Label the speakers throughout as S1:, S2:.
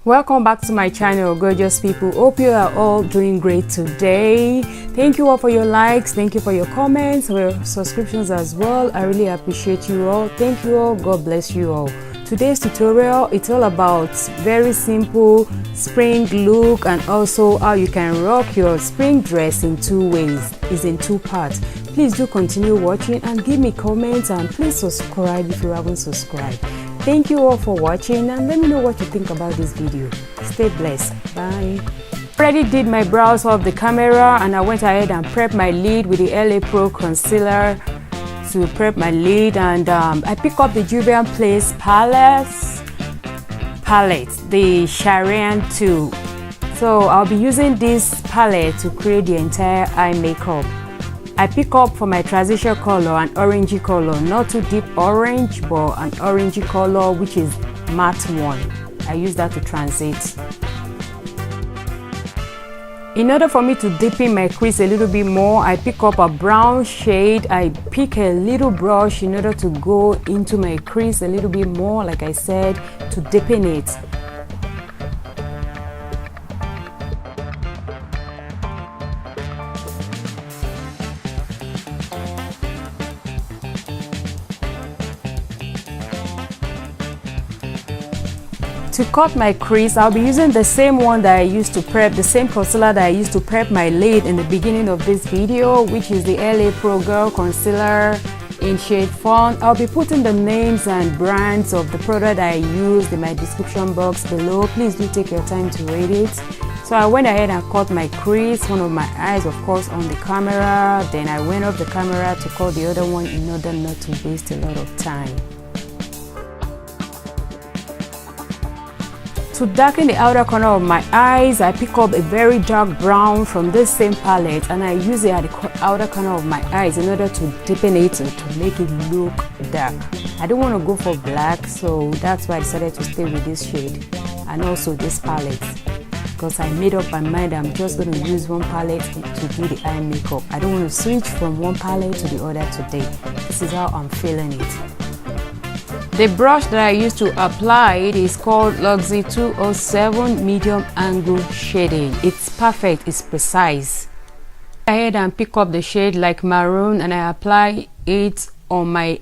S1: Welcome back to my channel, gorgeous people. Hope you are all doing great today. Thank you all for your likes, thank you for your comments, for your subscriptions as well. I really appreciate you all. Thank you all. God bless you all. Today's tutorial, it's all about very simple spring look and also how you can rock your spring dress in two ways. It's in two parts. Please do continue watching and give me comments, and please subscribe if you haven't subscribed. Thank you all for watching, and let me know what you think about this video. Stay blessed. Bye. Already did my brows off the camera, and I went ahead and prepped my lid with the LA Pro concealer to prep my lid. And I picked up the Juvia Place palette, the Saharan 2. So I'll be using this palette to create the entire eye makeup. I pick up for my transition color an orangey color, not too deep orange, but an orangey color which is matte one. I use that to transit. In order for me to deepen my crease a little bit more, I pick up a brown shade. I pick a little brush in order to go into my crease a little bit more, like I said, to deepen it. To cut my crease, I'll be using the same one that I used to prep, the same concealer that I used to prep my lid in the beginning of this video, which is the LA Pro Girl Concealer in shade Fawn. I'll be putting the names and brands of the product I used in my description box below. Please do take your time to read it. So I went ahead and cut my crease, one of my eyes, of course, on the camera. Then I went off the camera to cut the other one in order not to waste a lot of time. To darken the outer corner of my eyes, I pick up a very dark brown from this same palette, and I use it at the outer corner of my eyes in order to deepen it and to make it look dark. I don't want to go for black, so that's why I decided to stay with this shade and also this palette, because I made up my mind I'm just going to use one palette to do the eye makeup. I don't want to switch from one palette to the other today. This is how I'm feeling it. The brush that I used to apply it is called Luxy 207 Medium Angle Shading. It's perfect, it's precise. Go ahead and pick up the shade like maroon, and I apply it on my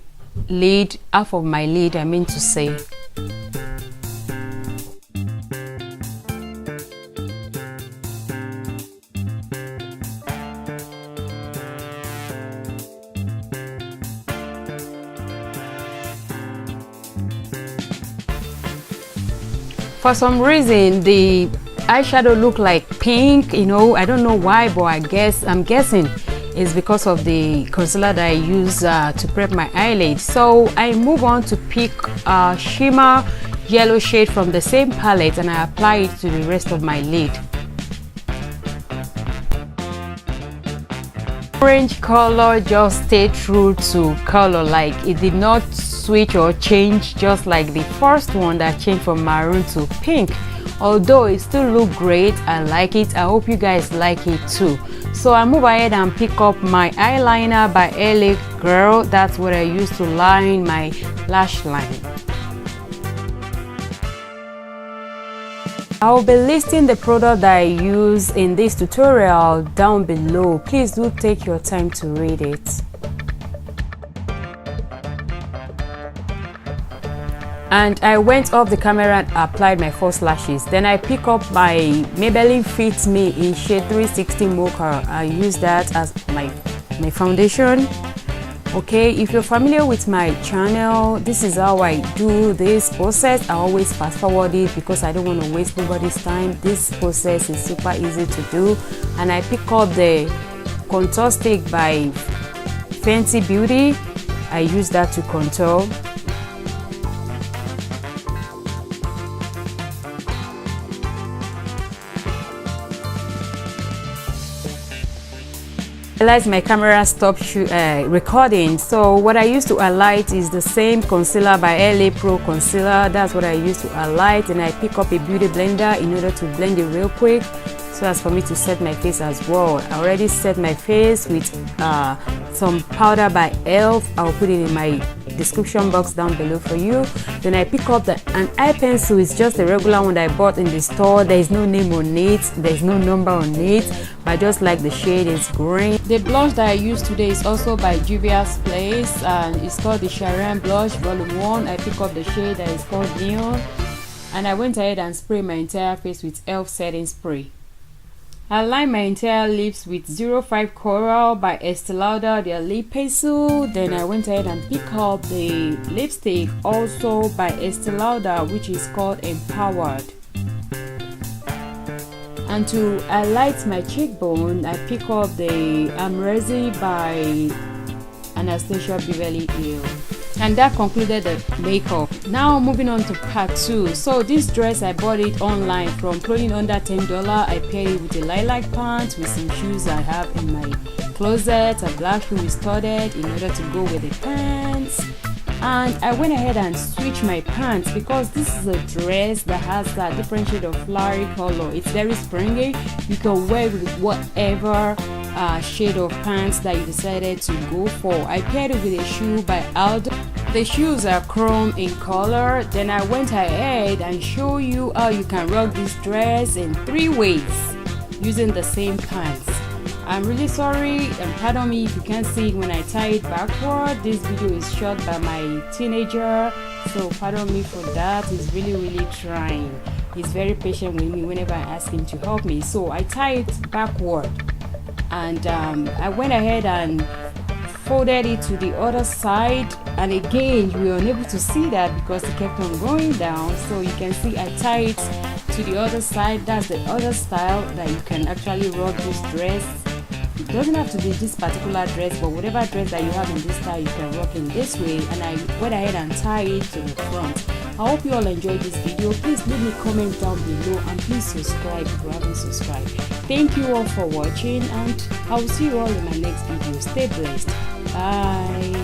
S1: lid, half of my lid I mean to say. For some reason, the eyeshadow look like pink, you know, I don't know why, but I'm guessing it's because of the concealer that I use to prep my eyelid. So I move on to pick a shimmer yellow shade from the same palette, and I apply it to the rest of my lid. Orange color just stayed true to color, like it did not switch or change, just like the first one that changed from maroon to pink. Although it still look great, I like it. I hope you guys like it too. So I move ahead and pick up my eyeliner by LA Girl. That's what I use to line my lash line. I will be listing the product that I use in this tutorial down below. Please do take your time to read it. And I went off the camera and applied my first lashes. Then I pick up my Maybelline Fit Me in shade 360 Mocha. I use that as my foundation. Okay, if you're familiar with my channel, this is how I do this process. I always fast forward it because I don't want to waste nobody's time. This process is super easy to do. And I pick up the contour stick by Fenty Beauty. I use that to contour. I realized my camera stopped recording, so what I used to highlight is the same concealer by LA Pro Concealer. That's what I used to highlight, and I pick up a beauty blender in order to blend it real quick so as for me to set my face as well. I already set my face with some powder by ELF. I'll put it in my description box down below for you. Then I pick up an eye pencil. It's just a regular one that I bought in the store. There is no name on it, there is no number on it, but I just like the shade. It's green. The blush that I use today is also by Juvia's Place, and it's called the Saharan blush volume 1. I pick up the shade that is called Neon, and I went ahead and sprayed my entire face with e.l.f. setting spray. I line my entire lips with 05 Coral by Estee Lauder, their lip pencil. Then I went ahead and picked up the lipstick also by Estee Lauder, which is called Empowered. And to highlight my cheekbone, I pick up the Amrezy by Anastasia Beverly. And that concluded the makeup. Now moving on to part 2. So this dress, I bought it online from clothing under $10. I paired it with a lilac pants with some shoes I have in my closet, a black shoe with studded in order to go with the pants. And I went ahead and switched my pants because this is a dress that has a different shade of flowery color. It's very springy. You can wear with whatever shade of pants that you decided to go for. I paired it with a shoe by Lauder. The shoes are chrome in color. Then I went ahead and show you how you can rock this dress in 3 ways using the same pants. I'm really sorry and pardon me if you can't see it when I tie it backward. This video is shot by my teenager, so pardon me for that. He's really trying. He's very patient with me whenever I ask him to help me. So I tie it backward, and I went ahead and folded it to the other side, and again we were unable to see that because it kept on going down. So you can see I tie it to the other side. That's the other style that you can actually rock this dress. It doesn't have to be this particular dress, but whatever dress that you have in this style you can rock in this way. And I went ahead and tied it to the front. I hope you all enjoyed this video. Please leave me a comment down below, and please subscribe if you haven't subscribed. Thank you all for watching, and I will see you all in my next video. Stay blessed. Bye.